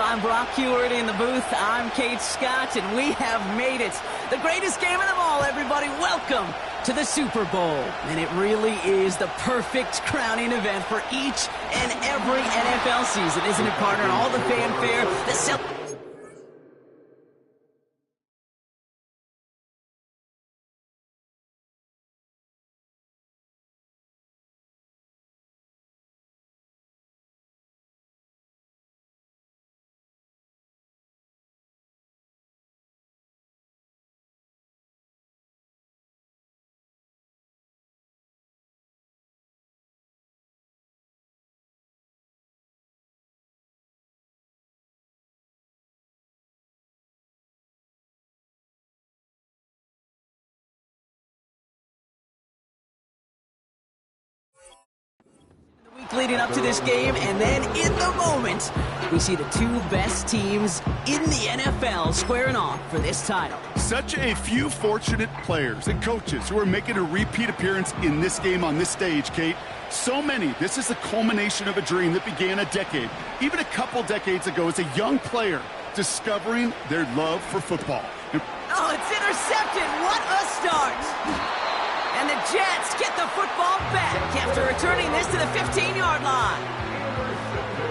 I'm Brock Heward in the booth. I'm Kate Scott, and we have made it. The greatest game of them all, everybody. Welcome to the Super Bowl. And it really is the perfect crowning event for each and every NFL season, isn't it, partner? All the fanfare, the week leading up to this game, and then in the moment, we see the two best teams in the NFL squaring off for this title. Such a few fortunate players and coaches who are making a repeat appearance in this game on this stage, Kate. So many. This is the culmination of a dream that began a decade, even a couple decades ago, as a young player discovering their love for football. Oh, it's intercepted. What a start. And the Jets get the football back after returning this to the 15-yard line.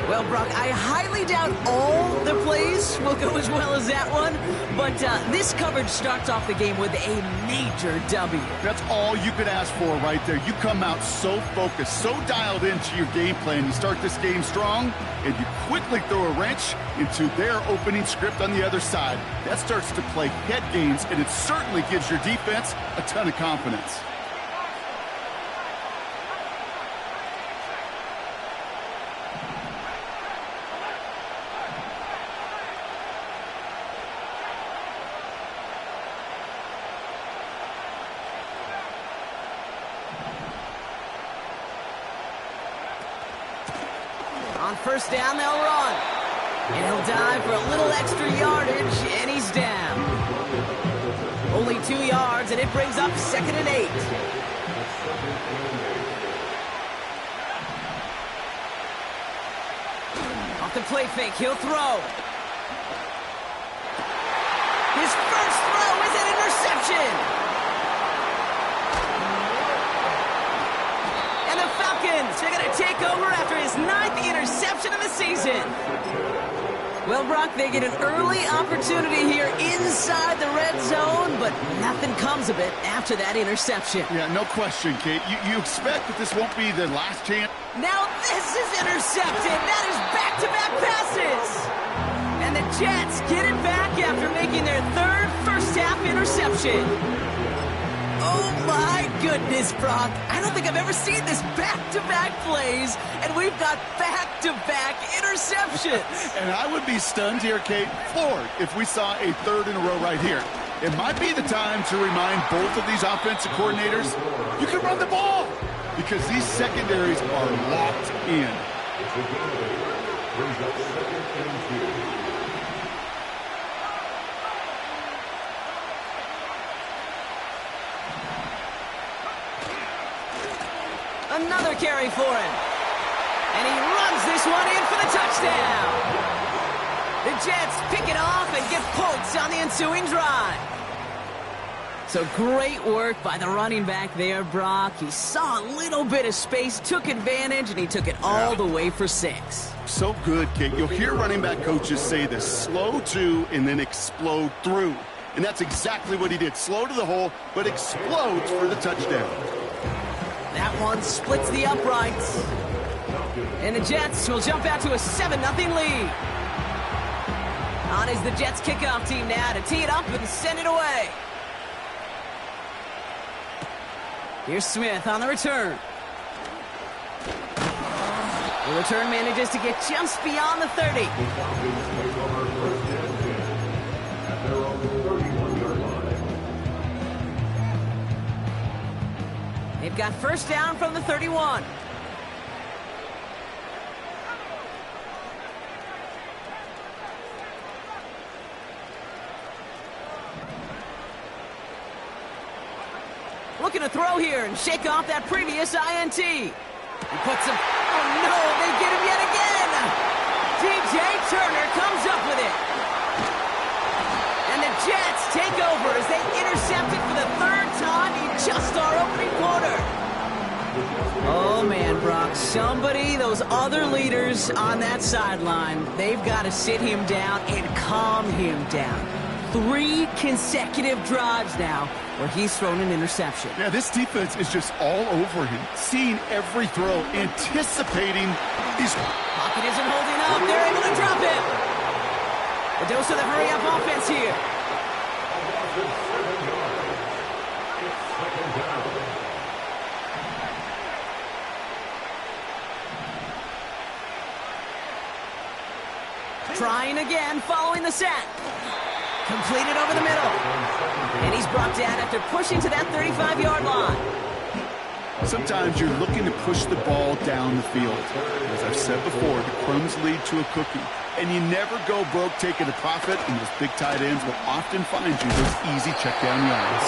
Well, Brock, I highly doubt all the plays will go as well as that one, but this coverage starts off the game with a major W. That's all you could ask for right there. You come out so focused, so dialed into your game plan. You start this game strong, and you quickly throw a wrench into their opening script on the other side. That starts to play head games, and it certainly gives your defense a ton of confidence. On first down, they'll run. And he'll dive for a little extra yardage, and he's down. Only 2 yards, and it brings up 2nd and 8. Off the play fake, he'll throw. His first throw is an interception. And the Falcons are going to take over after his 9th interception of the season. Well, Brock, they get an early opportunity here inside the red zone, but nothing comes of it after that interception. Yeah, no question, Kate. You expect that this won't be the last chance. Now this is intercepted. That is back-to-back passes. And the Jets get it back after making their 3rd first-half interception. Oh, my goodness, Brock. I don't think I've ever seen this back-to-back plays, and we've got back-to-back interceptions. And I would be stunned here, Kate, floored, if we saw a 3rd in a row right here. It might be the time to remind both of these offensive coordinators, you can run the ball, because these secondaries are locked in. Another carry for him. And he runs this one in for the touchdown. The Jets pick it off and get points on the ensuing drive. So great work by the running back there, Brock. He saw a little bit of space, took advantage, and he took it all the way for 6. So good, Kate. You'll hear running back coaches say this: slow to and then explode through. And that's exactly what he did. Slow to the hole, but explodes for the touchdown. That one splits the uprights. And the Jets will jump out to a 7-0 lead. On is the Jets kickoff team now to tee it up and send it away. Here's Smith on the return. The return manages to get just beyond the 30. They've got first down from the 31. Looking to throw here and shake off that previous INT. He puts him. Oh no, they get him yet again. DJ Turner comes man, Brock. Somebody, those other leaders on that sideline, they've got to sit him down and calm him down. 3 consecutive drives now where he's thrown an interception. Yeah, this defense is just all over him, seeing every throw, anticipating these. Pocket isn't holding up. They're able to drop him. A dose of the hurry-up offense here. Trying again, following the sack. Completed over the middle. And he's brought down after pushing to that 35-yard line. Sometimes you're looking to push the ball down the field. As I've said before, the crumbs lead to a cookie. And you never go broke taking a profit, and those big tight ends will often find you those easy check-down yards.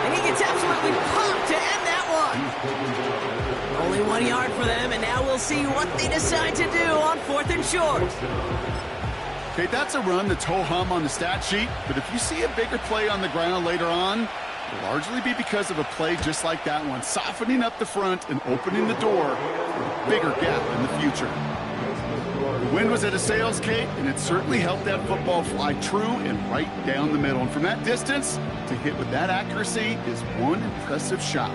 And he gets absolutely pumped to end that one. Only 1 yard for them, and now we'll see what they decide to do on 4th and short. Okay, that's a run that's ho-hum on the stat sheet, but if you see a bigger play on the ground later on, it'll largely be because of a play just like that one, softening up the front and opening the door for a bigger gap in the future. The wind was at a sails, Kate, and it certainly helped that football fly true and right down the middle. And from that distance, to hit with that accuracy is one impressive shot.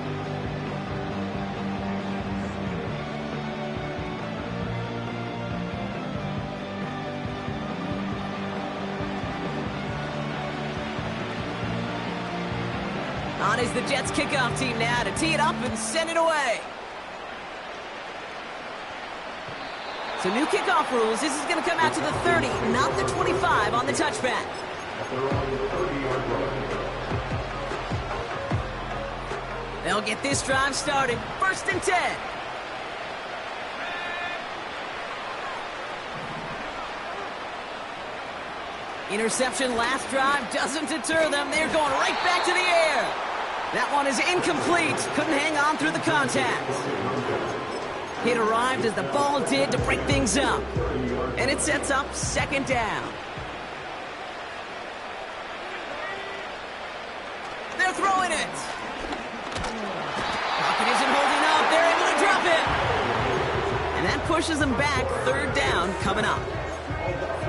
On is the Jets kickoff team now to tee it up and send it away. So new kickoff rules. This is going to come out to the 30, not the 25 on the touchback. They'll get this drive started. 1st and 10. Interception last drive doesn't deter them. They're going right back to the air. That one is incomplete. Couldn't hang on through the contact. Hit arrived as the ball did to break things up. And it sets up 2nd down. They're throwing it. Pocket isn't holding up. They're able to drop it. And that pushes them back. 3rd down coming up.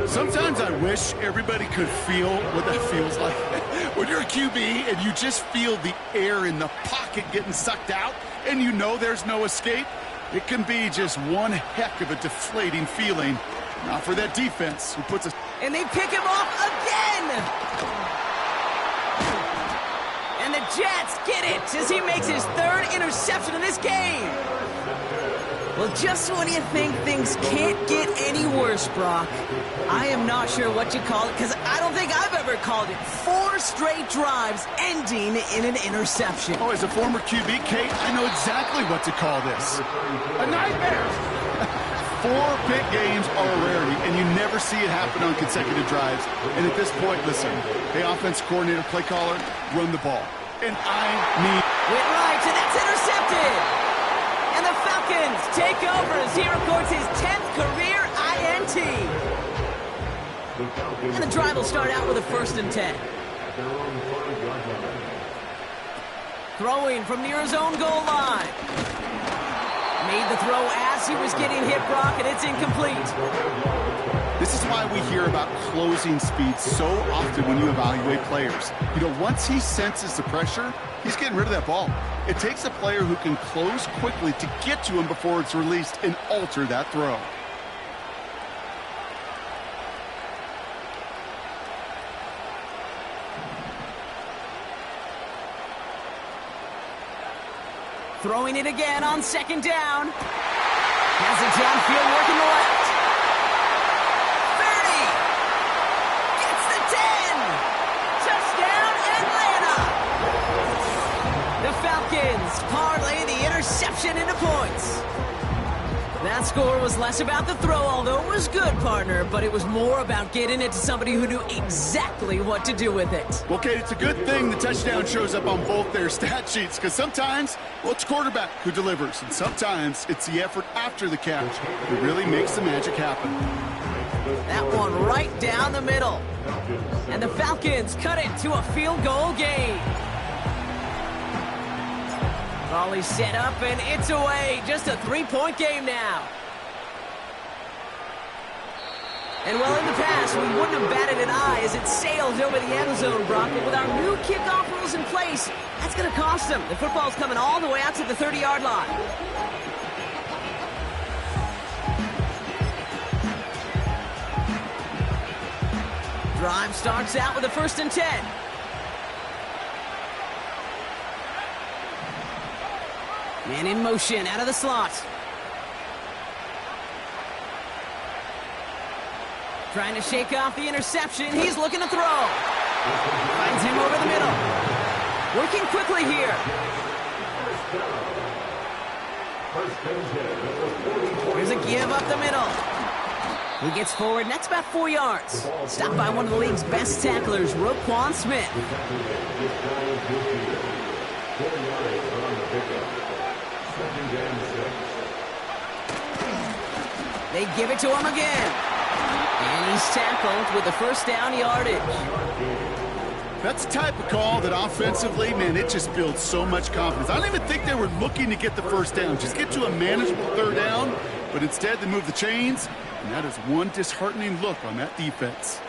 Sometimes I wish everybody could feel what that feels like. When you're a QB and you just feel the air in the pocket getting sucked out and you know there's no escape, it can be just one heck of a deflating feeling. Now for that defense who puts a... And they pick him off again! And the Jets get it as he makes his 3rd interception of this game. Well, just when you think things can't get any worse, Brock, I am not sure what you call it, because I don't think I've ever called it 4 straight drives ending in an interception. Oh, as a former QB, Kate, I know exactly what to call this. A nightmare! 4 big games are a rarity, and you never see it happen on consecutive drives. And at this point, listen, hey, offense coordinator, play caller, run the ball. And I need... Went right, and that's intercepted! And the Falcons take over as he records his 10th career INT. And the drive will start out with a 1st and 10. Throwing from near his own goal line. Made the throw as he was getting hit, Brock, and it's incomplete. This is why we hear about closing speed so often when you evaluate players. You know, once he senses the pressure, he's getting rid of that ball. It takes a player who can close quickly to get to him before it's released and alter that throw. Throwing it again on 2nd down. Has it downfield working the left. 30. Gets the 10. Touchdown, Atlanta. The Falcons parlay the interception into points. That score was less about the throw, although it was good, partner, but it was more about getting it to somebody who knew exactly what to do with it. Well, Kate, it's a good thing the touchdown shows up on both their stat sheets, because sometimes, well, it's quarterback who delivers, and sometimes it's the effort after the catch that really makes the magic happen. That one right down the middle. And the Falcons cut it to a field goal game. Volley set up, and it's away. Just a three-point game now. And well, in the past, we wouldn't have batted an eye as it sails over the end zone, Brock. But with our new kickoff rules in place, that's going to cost them. The football's coming all the way out to the 30-yard line. Drive starts out with a 1st and 10. Man in motion, out of the slot. Trying to shake off the interception. He's looking to throw. Finds him over the middle. Working quickly here. Here's a give up the middle. He gets forward, and that's about 4 yards. Stopped by one of the league's best tacklers, Roquan Smith. They give it to him again. And he's tackled with the 1st down yardage. That's the type of call that offensively, man, it just builds so much confidence. I don't even think they were looking to get the 1st down. Just get to a manageable 3rd down. But instead, they move the chains. And that is one disheartening look on that defense.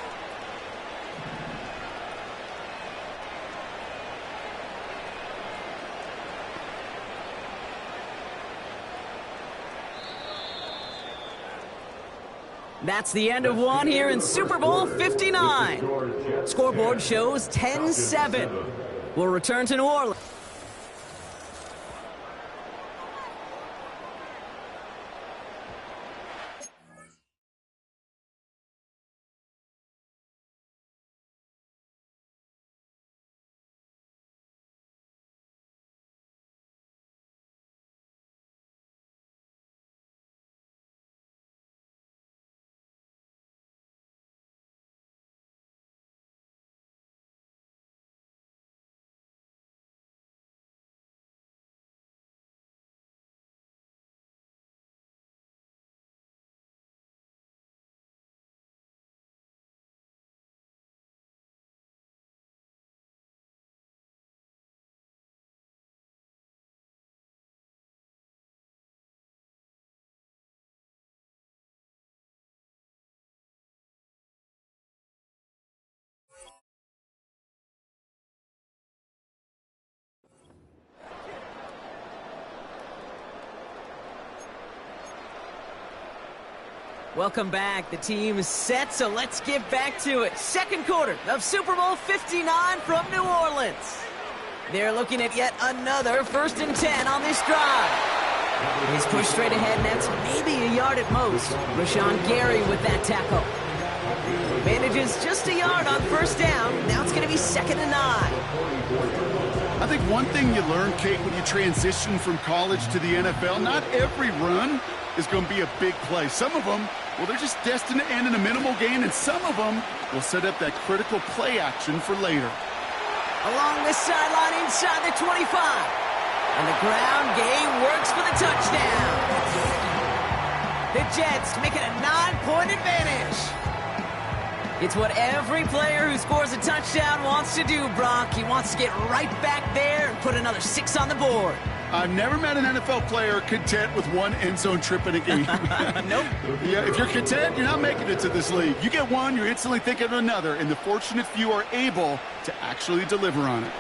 That's the end of one here in Super Bowl 59. Scoreboard shows 10-7. We'll return to New Orleans. Welcome back. The team is set, so let's get back to it. Second quarter of Super Bowl 59 from New Orleans. They're looking at yet another 1st and 10 on this drive. He's pushed straight ahead, and that's maybe a yard at most. Rashawn Gary with that tackle. Manages just a yard on 1st down. Now it's going to be 2nd and 9. I think one thing you learn, Kate, when you transition from college to the NFL, not every run is going to be a big play. Some of them, well, they're just destined to end in a minimal gain, and some of them will set up that critical play action for later. Along this sideline inside the 25. And the ground game works for the touchdown. The Jets make it a 9-point advantage. It's what every player who scores a touchdown wants to do, Brock. He wants to get right back there and put another 6 on the board. I've never met an NFL player content with one end zone trip in a game. Nope. Yeah, if you're content, you're not making it to this league. You get one, you're instantly thinking of another, and the fortunate few are able to actually deliver on it.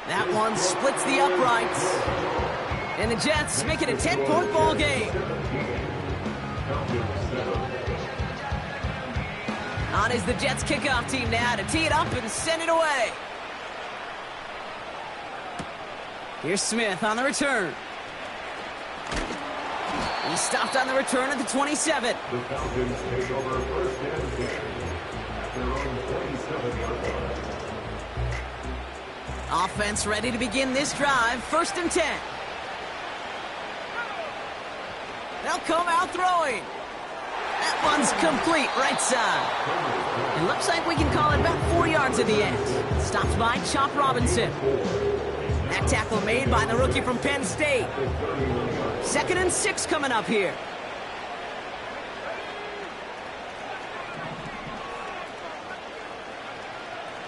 That one splits the uprights. And the Jets make it a 10-point ball game. On is the Jets kickoff team now to tee it up and send it away. Here's Smith on the return. He stopped on the return at the 27. The Falcons take over 1st and 10 at their own 27-yard line. Offense ready to begin this drive. 1st and 10. They'll come out throwing. That one's complete right side. It looks like we can call it about 4 yards at the end. Stopped by Chop Robinson. That tackle made by the rookie from Penn State. 2nd and 6 coming up here.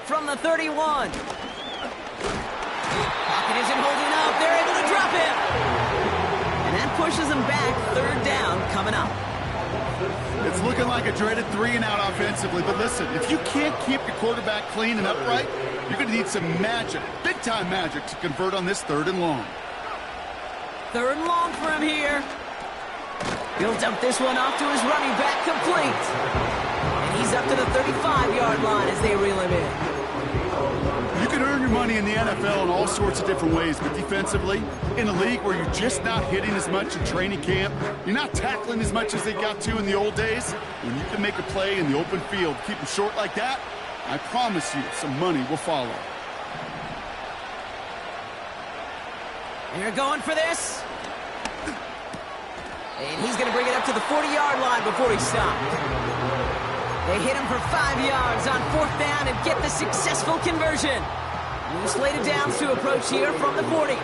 From the 31. Pocket is Isn't holding up. They're able to drop him. And that pushes them back. Third down coming up. It's looking like a dreaded 3-and-out offensively, but listen, if you can't keep your quarterback clean and upright, you're going to need some magic, big-time magic, to convert on this 3rd and long. 3rd and long for him here. He'll dump this one off to his running back, complete. And he's up to the 35-yard line as they reel him in. You can earn your money in the NFL in all sorts of different ways, but defensively, in a league where you're just not hitting as much in training camp, you're not tackling as much as they got to in the old days, when you can make a play in the open field, keep them short like that, I promise you some money will follow. And they're going for this. And he's going to bring it up to the 40-yard line before he stopped. They hit him for 5 yards on 4th down and get the successful conversion. New slated downs to approach here from the 40.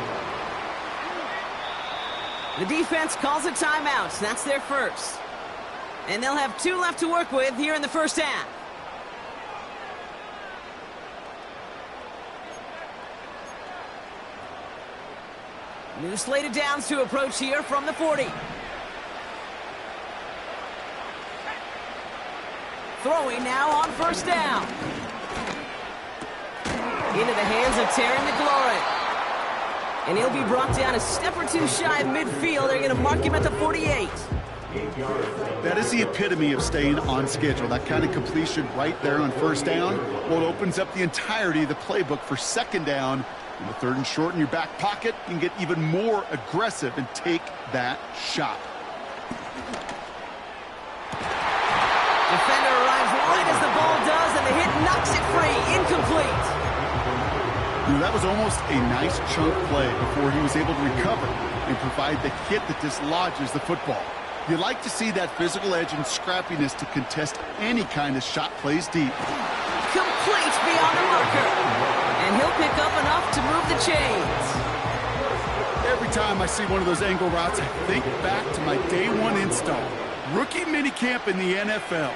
The defense calls a timeout. That's their first. And they'll have 2 left to work with here in the first half. New slated downs to approach here from the 40. Throwing now on 1st down. Into the hands of Terry McLaurin. And he'll be brought down a step or 2 shy of midfield. They're going to mark him at the 48. That is the epitome of staying on schedule. That kind of completion right there on 1st down. Well, it opens up the entirety of the playbook for 2nd down. In the 3rd and short in your back pocket, you can get even more aggressive and take that shot. Defender arrives right as the ball does, and the hit knocks it free. Incomplete. You know, that was almost a nice chunk play before he was able to recover and provide the hit that dislodges the football. You like to see that physical edge and scrappiness to contest any kind of shot plays deep. Complete beyond the marker. And he'll pick up enough to move the chains. Every time I see one of those angle routes, I think back to my day 1 install. Rookie minicamp in the NFL.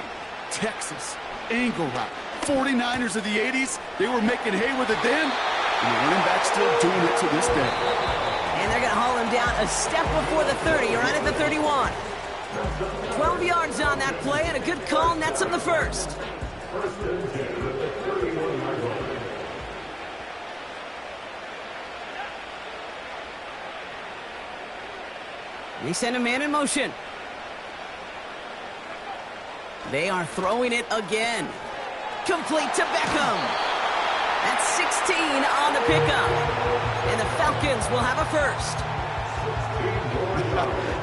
Texas, angle route. 49ers of the 80s, they were making hay with it then, and the running back's still doing it to this day. And they're going to haul him down a step before the 30, right at the 31. 12 yards on that play, and a good call nets him the first. They send a man in motion. They are throwing it again. Complete to Beckham. That's 16 on the pickup. And the Falcons will have a first.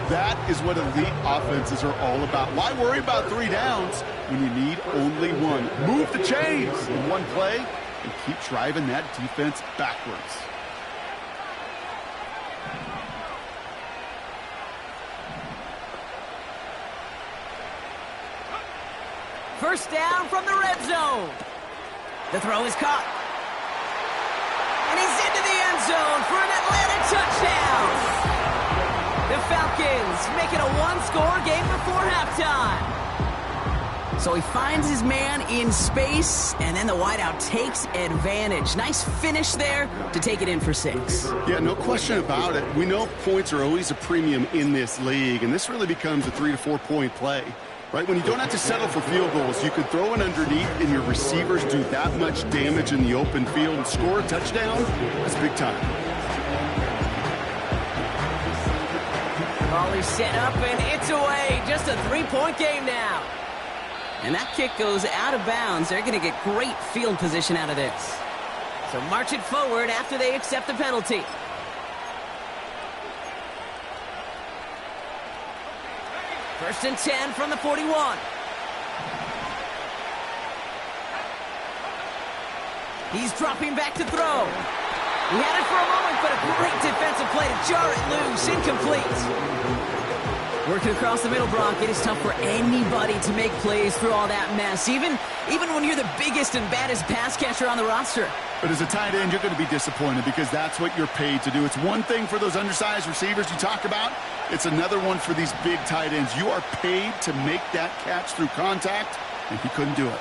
That is what elite offenses are all about. Why worry about 3 downs when you need only 1? Move the chains in 1 play and keep driving that defense backwards. First down from the red zone. The throw is caught. And he's into the end zone for an Atlanta touchdown. The Falcons make it a 1-score game before halftime. So he finds his man in space, and then the wideout takes advantage. Nice finish there to take it in for 6. Yeah, no question about it. We know points are always a premium in this league, and this really becomes a 3 to 4 point play. Right, when you don't have to settle for field goals, you could throw it underneath and your receivers do that much damage in the open field and score a touchdown. That's big time. Ball is set up and it's away. Just a 3-point game now. And that kick goes out of bounds. They're going to get great field position out of this. So march it forward after they accept the penalty. First and 10 from the 41. He's dropping back to throw. He had it for a moment, but a great defensive play to jar it loose. Incomplete. Working across the middle, Brock, it is tough for anybody to make plays through all that mess, even when you're the biggest and baddest pass catcher on the roster. But as a tight end, you're going to be disappointed because that's what you're paid to do. It's one thing for those undersized receivers you talk about. It's another one for these big tight ends. You are paid to make that catch through contact, and he couldn't do it.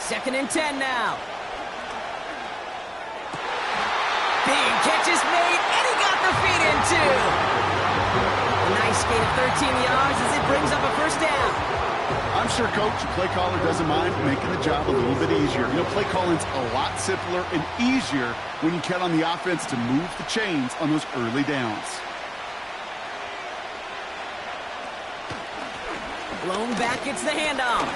2nd and 10 now. Big catch is made, and he got the feet in too. A nice gain of 13 yards as it brings up a first down. I'm sure Coach, the play caller, doesn't mind making the job a little bit easier. You know, play calling's a lot simpler and easier when you count on the offense to move the chains on those early downs. Blown back, gets the handoff.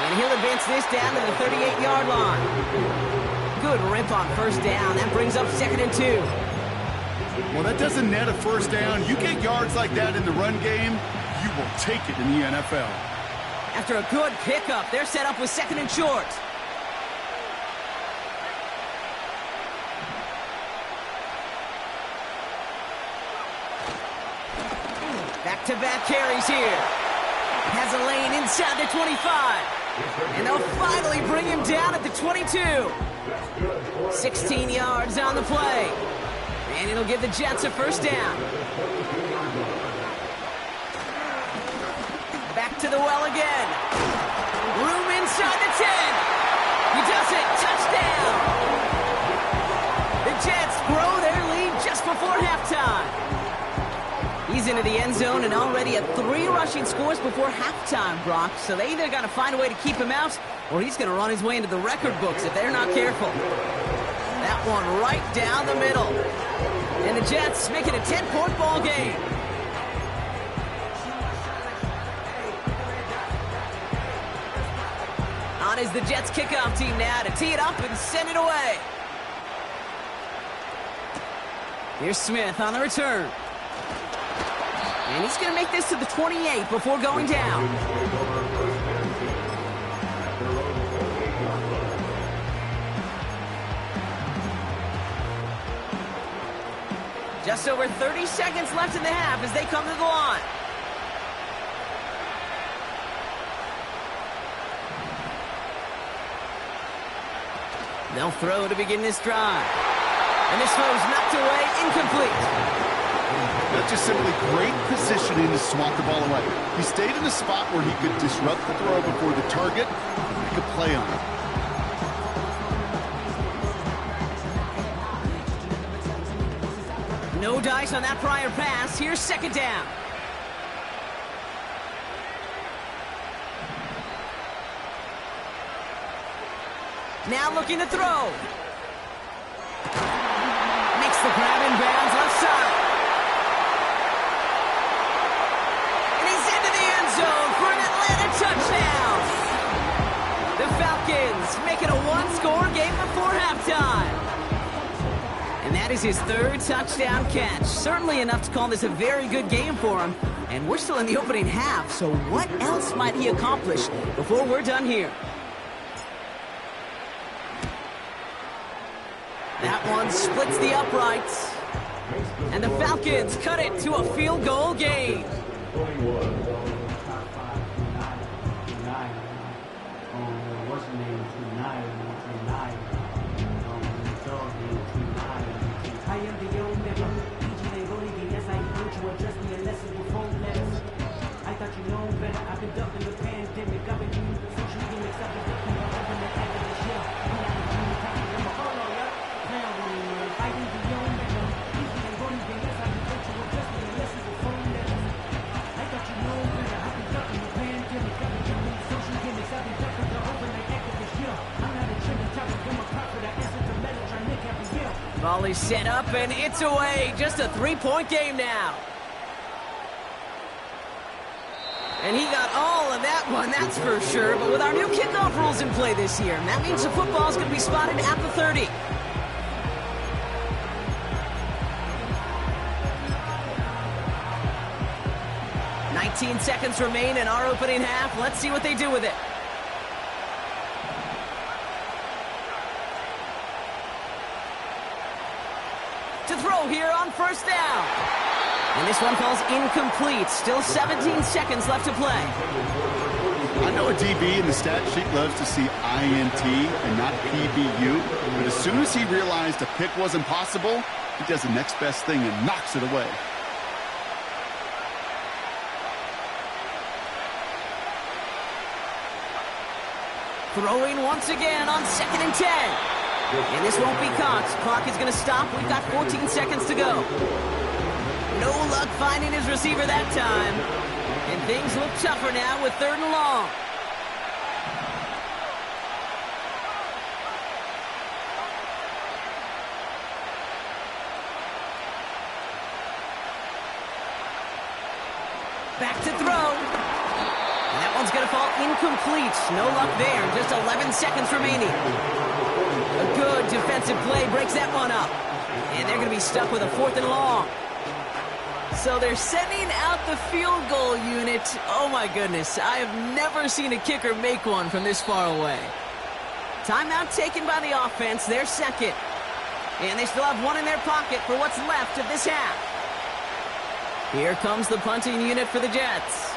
And he'll advance this down to the 38-yard line. Good rip on first down. That brings up 2nd and 2. Well, that doesn't net a first down. You get yards like that in the run game, you will take it in the NFL. After a good pickup, they're set up with 2nd and short. Back-to-back carries here. Has a lane inside the 25. And they'll finally bring him down at the 22. 16 yards on the play. And it'll give the Jets a first down. Back to the well again. Room inside the 10. He does it. Touchdown. The Jets grow their lead just before halftime. He's into the end zone and already at 3 rushing scores before halftime, Brock. So they either got to find a way to keep him out, or he's going to run his way into the record books if they're not careful. That one right down the middle. And the Jets make it a 10-point ball game. On is the Jets kickoff team now to tee it up and send it away. Here's Smith on the return. And he's going to make this to the 28 before going down. Just over 30 seconds left in the half as they come to the line. They'll throw to begin this drive. And this throw's knocked away, incomplete. That's just simply great positioning to swat the ball away. He stayed in a spot where he could disrupt the throw before the target could play on it. No dice on that prior pass. Here's 2nd down. Now looking to throw. Makes the grab in bounds left side. And he's into the end zone for an Atlanta touchdown. The Falcons make it a 1-score game before halftime. And that is his 3rd touchdown catch. Certainly enough to call this a very good game for him. And we're still in the opening half, so what else might he accomplish before we're done here? That one splits the uprights. And the Falcons cut it to a field goal game. Volley set up, and it's away. Just a 3-point game now. And he got all of that one, that's for sure. But with our new kickoff rules in play this year, that means the football's going to be spotted at the 30. "19 seconds remain in our opening half. Let's see what they do with it. To throw here on first down. And this one falls incomplete. Still 17 seconds left to play. I know a DB in the stat sheet loves to see INT and not PBU, but as soon as he realized a pick wasn't possible, he does the next best thing and knocks it away. Throwing once again on 2nd and 10. And this won't be caught. Clock is going to stop. We've got 14 seconds to go. No luck finding his receiver that time. And things look tougher now with 3rd and long. Back to throw. And that one's going to fall incomplete. No luck there. Just 11 seconds remaining. A good defensive play breaks that one up. And they're going to be stuck with a 4th and long. So they're sending out the field goal unit. Oh my goodness, I have never seen a kicker make one from this far away. Timeout taken by the offense, their 2nd. And they still have one in their pocket for what's left of this half. Here comes the punting unit for the Jets.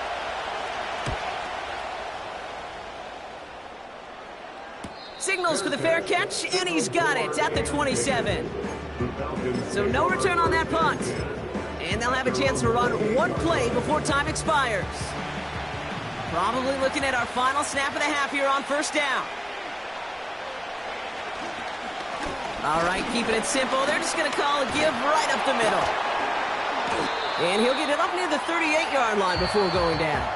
Signals for the fair catch, and he's got it at the 27. So no return on that punt. And they'll have a chance to run one play before time expires. Probably looking at our final snap of the half here on 1st down. All right, keeping it simple. They're just going to call a give right up the middle. And he'll get it up near the 38-yard line before going down.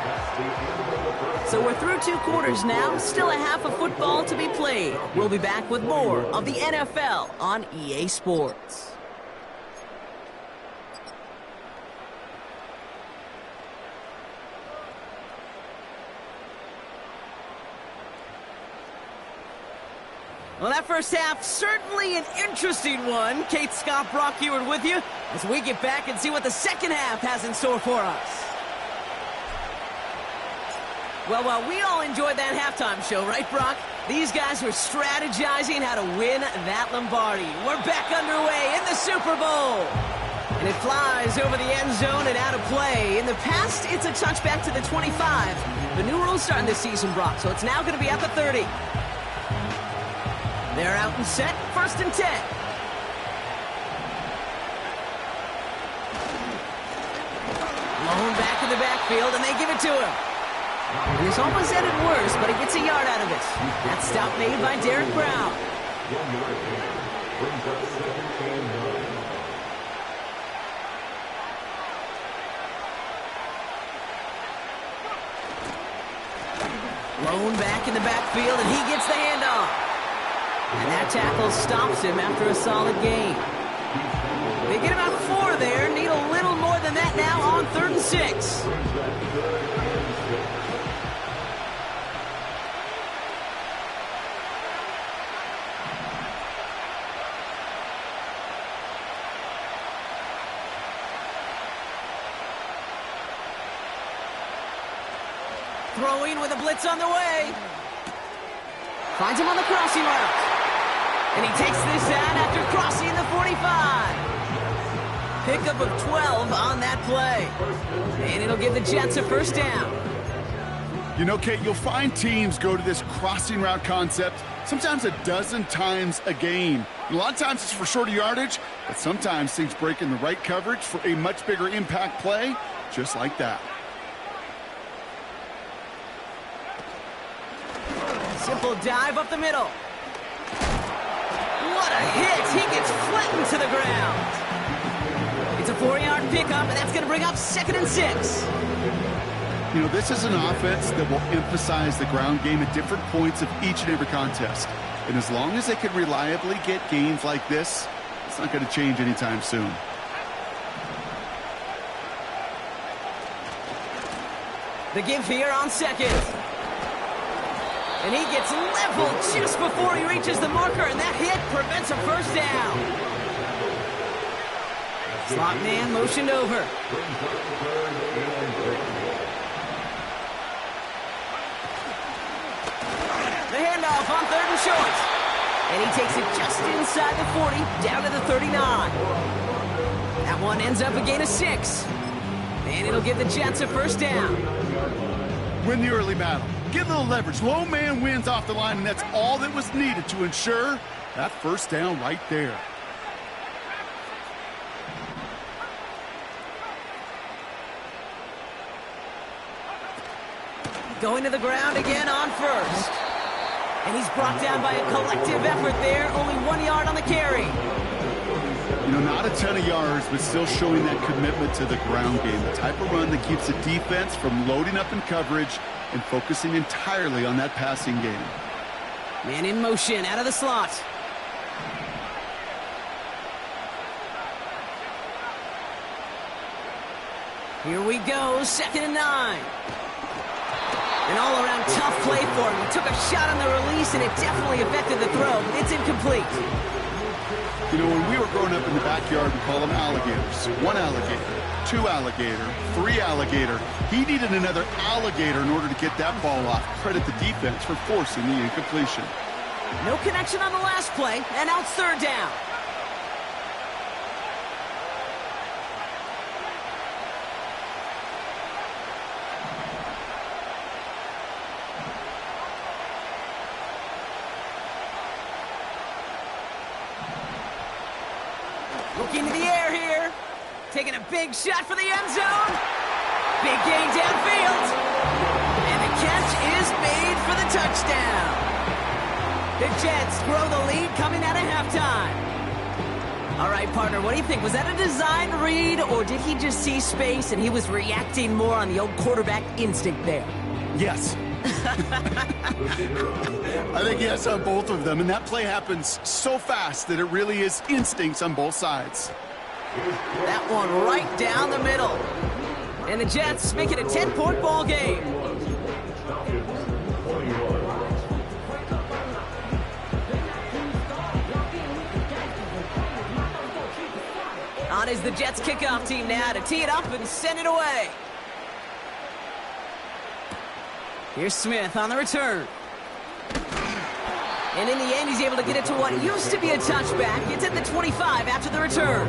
So we're through 2 quarters now. Still a half of football to be played. We'll be back with more of the NFL on EA Sports. Well, that first half, certainly an interesting one. Kate, Scott, Brock Ewart with you as we get back and see what the second half has in store for us. Well, we all enjoyed that halftime show, right, Brock? These guys were strategizing how to win that Lombardi. We're back underway in the Super Bowl. And it flies over the end zone and out of play. In the past, it's a touchback to the 25. The new rules starting this season, Brock, so it's now going to be at the 30. They're out and set, 1st and 10. Lone back in the backfield, and they give it to him. And this almost ended worse, but he gets a yard out of it. That stop made by Derek Brown. Lone back in the backfield, and he gets the handoff. And that tackle stops him after a solid gain. They get about 4 there. Need a little more than that now on 3rd and 6. Throwing with a blitz on the way. Finds him on the crossing route. And he takes this out after crossing the 45. Pickup of 12 on that play. And it'll give the Jets a 1st down. You know, Kate, you'll find teams go to this crossing route concept sometimes a dozen times a game. And a lot of times it's for shorter yardage, but sometimes things break in the right coverage for a much bigger impact play, just like that. Simple dive up the middle. What a hit! He gets flattened to the ground. It's a 4-yard pickup, and that's going to bring up 2nd and 6. You know, this is an offense that will emphasize the ground game at different points of each and every contest. And as long as they can reliably get gains like this, it's not going to change anytime soon. The give here on 2nd. And he gets leveled just before he reaches the marker, and that hit prevents a 1st down. Slot man motioned over. The handoff on 3rd and short. And he takes it just inside the 40, down to the 39. That one ends up a gain of 6. And it'll give the Jets a 1st down. Win the early battle. Get a little leverage. Low man wins off the line, and that's all that was needed to ensure that 1st down right there. Going to the ground again on 1st. And he's brought down by a collective effort there. Only 1 yard on the carry. You know, not a ton of yards, but still showing that commitment to the ground game. The type of run that keeps the defense from loading up in coverage and focusing entirely on that passing game. Man in motion, out of the slot. Here we go, 2nd and 9. An all-around tough play for him. He took a shot on the release, and it definitely affected the throw. It's incomplete. You know, when we were growing up in the backyard, we call them alligators. 1 alligator, 2 alligator, 3 alligator. He needed another alligator in order to get that ball off. Credit the defense for forcing the incompletion. No connection on the last play, and now it's 3rd down. Looking to the air here. Taking a big shot for the end zone. Big gain downfield. And the catch is made for the touchdown. The Jets grow the lead coming out of halftime. All right, partner, what do you think? Was that a design read, or did he just see space and he was reacting more on the old quarterback instinct there? Yes. I think yes on both of them, and that play happens so fast that it really is instincts on both sides. That one right down the middle. And the Jets make it a 10-point ball game. On is the Jets kickoff team now to tee it up and send it away. Here's Smith on the return. And in the end, he's able to get it to what used to be a touchback. It's at the 25 after the return.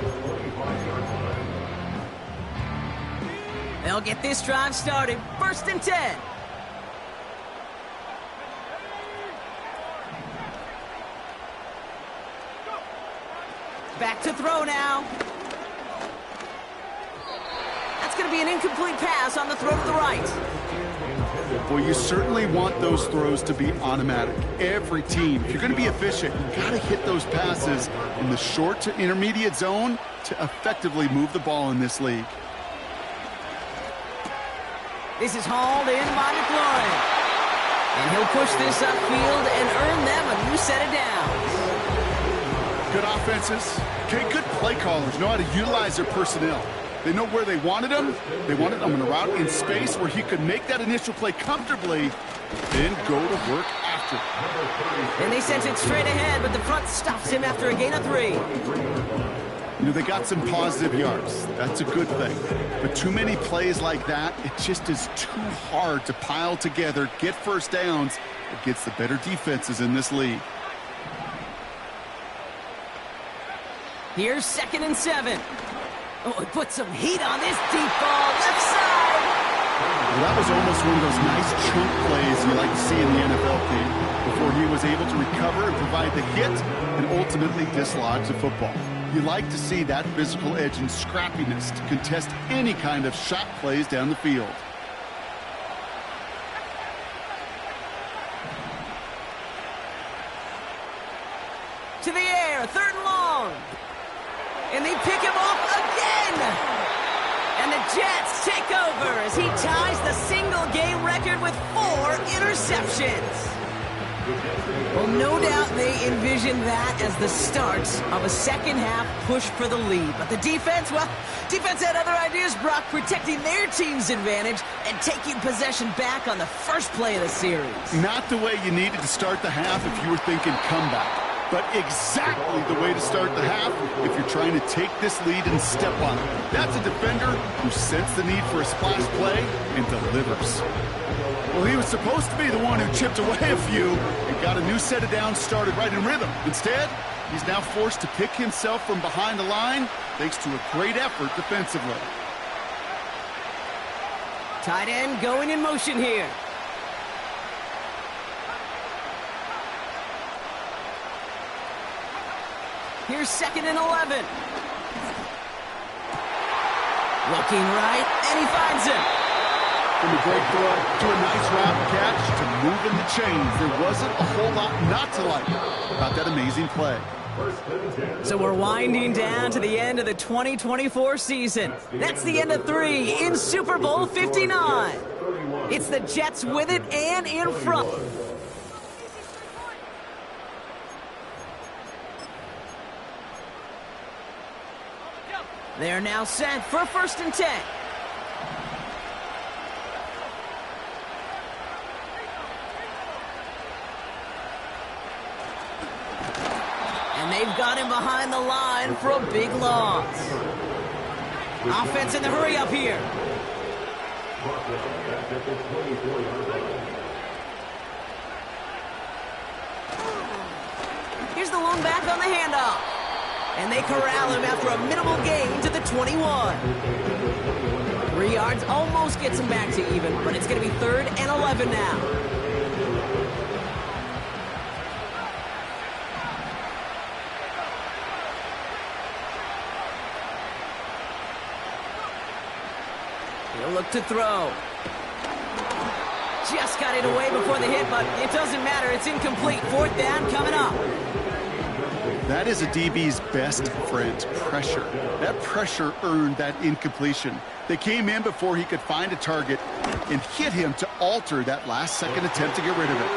They'll get this drive started. 1st and 10. Back to throw now. That's going to be an incomplete pass on the throw to the right. Well, you certainly want those throws to be automatic. Every team, if you're going to be efficient, you got to hit those passes in the short to intermediate zone to effectively move the ball in this league. This is hauled in by McLaurin. And he'll push this upfield and earn them a new set of downs. Good offenses. Okay, good play callers know how to utilize their personnel. They know where they wanted him. They wanted him in a route in space where he could make that initial play comfortably, then go to work after. And they sent it straight ahead, but the front stops him after a gain of 3. You know, they got some positive yards. That's a good thing. But too many plays like that, it just is too hard to pile together, get first downs against the better defenses in this league. Here's 2nd and 7. Oh, he put some heat on this deep ball, left side. Well, that was almost one of those nice chunk plays you like to see in the NFL team before he was able to recover and provide the hit and ultimately dislodge the football. You like to see that physical edge and scrappiness to contest any kind of shot plays down the field. To the air, 3rd and long. And they pick him off again. And the Jets take over as he ties the single-game record with 4 interceptions. Well, no doubt they envisioned that as the start of a second-half push for the lead. But the defense, well, defense had other ideas, Brock, protecting their team's advantage and taking possession back on the first play of the series. Not the way you needed to start the half if you were thinking comeback. But exactly the way to start the half if you're trying to take this lead and step on it. That's a defender who sensed the need for a splash play and delivers. Well, he was supposed to be the one who chipped away a few and got a new set of downs started right in rhythm. Instead, he's now forced to pick himself from behind the line thanks to a great effort defensively. Tight end going in motion here. Here's 2nd and 11. Looking right, and he finds him. From a great throw to a nice route catch to moving the chains. There wasn't a whole lot not to like about that amazing play. So we're winding down to the end of the 2024 season. That's the end of 3 in Super Bowl 59. It's the Jets with it and in front. They're now set for 1st and 10. And they've got him behind the line for a big loss. Offense in the hurry up here. Here's the long back on the handoff. And they corral him after a minimal gain to the 21. 3 yards almost gets him back to even, but it's going to be 3rd and 11 now. He'll look to throw. Just got it away before the hit, but it doesn't matter. It's incomplete. 4th down coming up. That is a DB's best friend, pressure. That pressure earned that incompletion. They came in before he could find a target and hit him to alter that last-second attempt to get rid of it.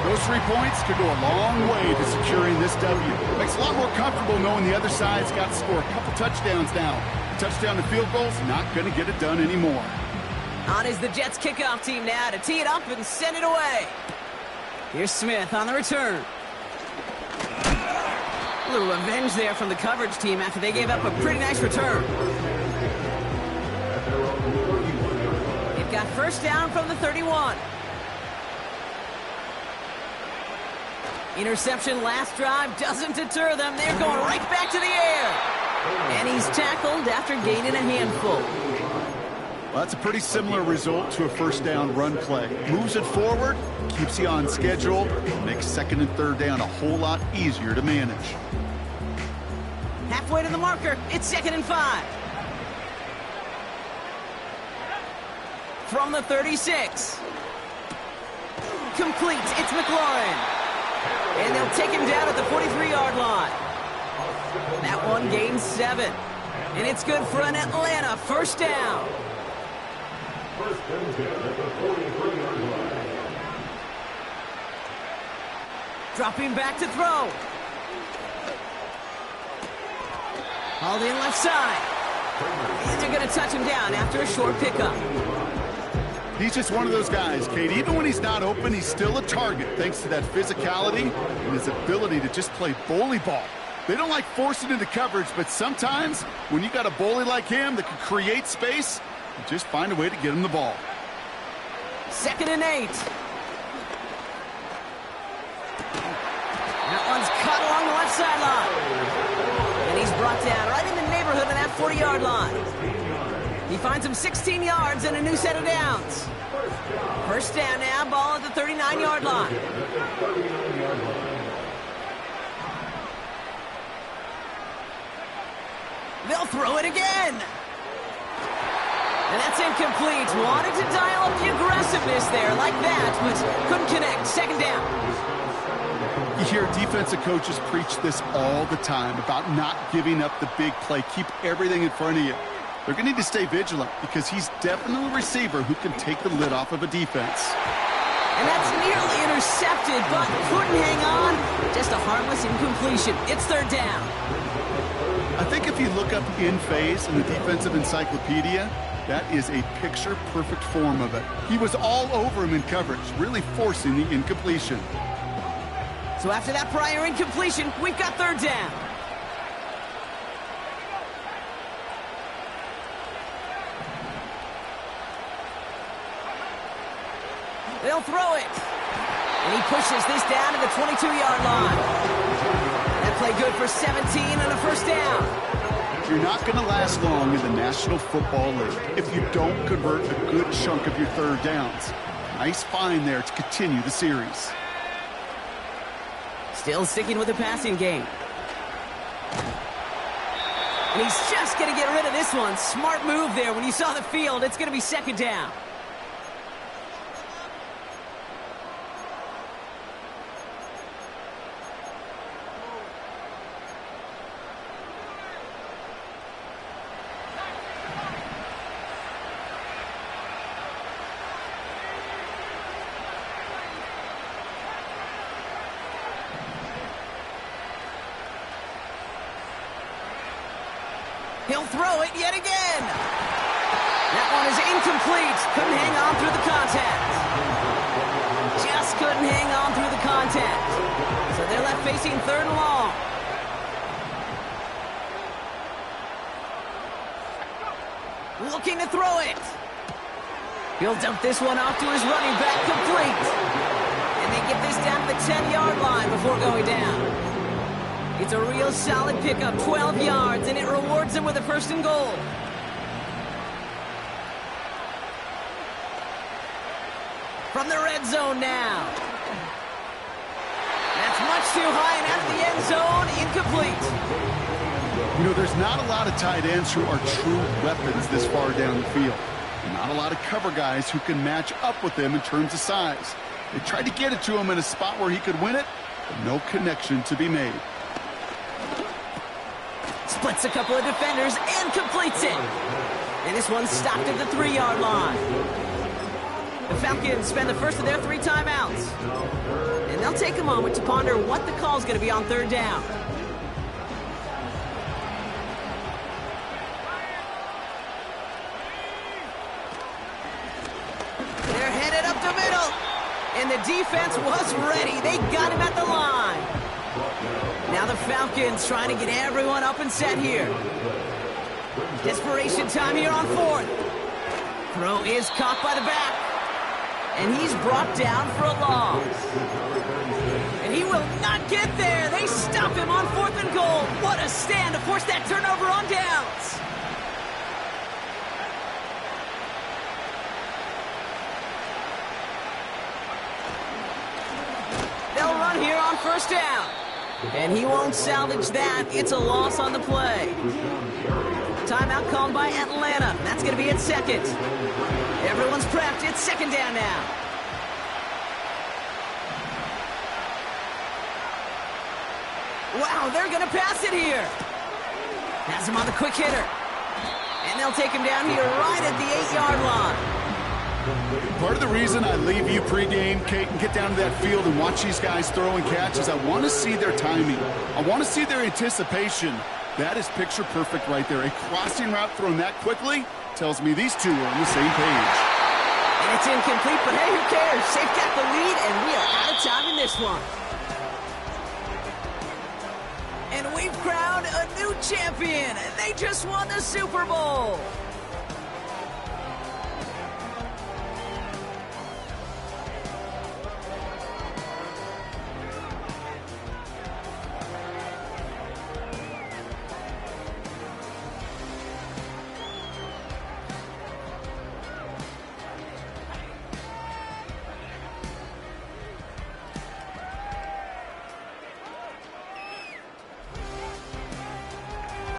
Those 3 points could go a long way to securing this W. Makes it a lot more comfortable knowing the other side's got to score a couple touchdowns now. Touchdown to field goals, not going to get it done anymore. On is the Jets kickoff team now to tee it up and send it away. Here's Smith on the return. A little revenge there from the coverage team after they gave up a pretty nice return. It got 1st down from the 31. Interception last drive doesn't deter them. They're going right back to the air. And he's tackled after gaining a handful. Well, that's a pretty similar result to a 1st down run play. Moves it forward, keeps you on schedule, makes 2nd and 3rd down a whole lot easier to manage. Halfway to the marker, it's 2nd and 5. From the 36. Complete, it's McLaurin. And they'll take him down at the 43-yard line. That one gains 7. And it's good for an Atlanta 1st down. 1st and 10 at the 43-yard line. Dropping back to throw. Hauled in left side. And they're going to touch him down after a short pickup. He's just one of those guys, Kate. Even when he's not open, he's still a target thanks to that physicality and his ability to just play bully ball. They don't like forcing into coverage, but sometimes when you got a bully like him that can create space, you just find a way to get him the ball. 2nd and 8. That one's cut along the left sideline. And he's brought down right in the neighborhood of that 40-yard line. He finds him 16 yards and a new set of downs. 1st down now, ball at the 39-yard line. They'll throw it again. And that's incomplete. Wanted to dial up the aggressiveness there like that, but couldn't connect. 2nd down. You hear defensive coaches preach this all the time about not giving up the big play. Keep everything in front of you. They're going to need to stay vigilant because he's definitely a receiver who can take the lid off of a defense. And that's nearly intercepted, but couldn't hang on. Just a harmless incompletion. It's 3rd down. I think if you look up in phase in the defensive encyclopedia, that is a picture-perfect form of it. He was all over him in coverage, really forcing the incompletion. So after that prior incompletion, we've got 3rd down. They'll throw it. And he pushes this down to the 22-yard line. That play good for 17 and a 1st down. You're not going to last long in the National Football League if you don't convert a good chunk of your 3rd downs. Nice find there to continue the series. Still sticking with the passing game. And he's just going to get rid of this one. Smart move there when you saw the field. It's going to be 2nd down. He'll throw it yet again. That one is incomplete. Couldn't hang on through the contact. Just couldn't hang on through the contact. So they're left facing 3rd and long. Looking to throw it. He'll dump this one off to his running back, complete. And they get this down to the 10-yard line before going down. It's a real solid pickup, 12 yards, and it rewards them with a 1st and goal. From the red zone now. That's much too high and out of the end zone, incomplete. You know, there's not a lot of tight ends who are true weapons this far down the field. Not a lot of cover guys who can match up with him in terms of size. They tried to get it to him in a spot where he could win it, but no connection to be made. Splits a couple of defenders and completes it. And this one's stopped at the 3-yard line. The Falcons spend the first of their 3 timeouts. And they'll take a moment to ponder what the call is going to be on 3rd down. They're headed up the middle. And the defense was ready. They got him at the line. Now the Falcons trying to get everyone up and set here. Desperation time here on 4th. Throw is caught by the back. And he's brought down for a loss. And he will not get there. They stop him on 4th and goal. What a stand to force that turnover on downs. They'll run here on 1st down. And he won't salvage that. It's a loss on the play. Timeout called by Atlanta. That's going to be at 2nd. Everyone's prepped. It's 2nd down now. Wow, they're going to pass it here. Has him on the quick hitter. And they'll take him down here right at the 8-yard line. Part of the reason I leave you pregame, Kate, and get down to that field and watch these guys throw and catch is I want to see their timing. I want to see their anticipation. That is picture perfect right there. A crossing route thrown that quickly tells me these two are on the same page. And it's incomplete, but hey, who cares? They've got the lead, and we are out of time in this one. And we've crowned a new champion. They just won the Super Bowl.